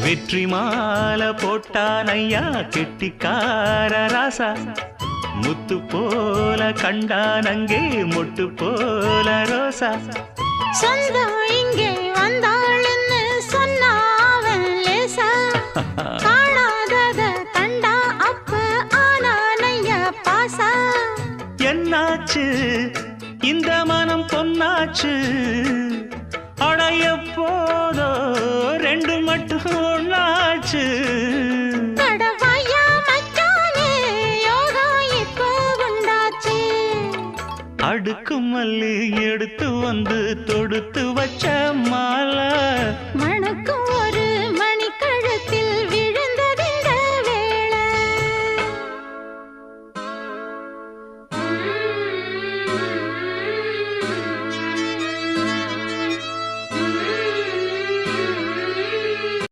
வெற்றி மாலை போட்டான் ஐயா கெட்டிக்கார ராசா முத்து போல கண்டான் அங்கே மொட்டு போல ரோசா சொந்தம் இங்கே வந்தாள்னு சொன்னாவன் லேசா காணாதத கண்டா அப்ப ஆனானையா பாசா என்னாச்சு இந்த மனம் பொன்னாச்சு அடைய போதோ ரெண்டு மட்டும் ஒன்னாச்சு கடவாயா மச்சானே யோகா இப்போ உண்டாச்சு அடுக்கு மல்லி எடுத்து வந்து தொடுத்து வச்ச மாலை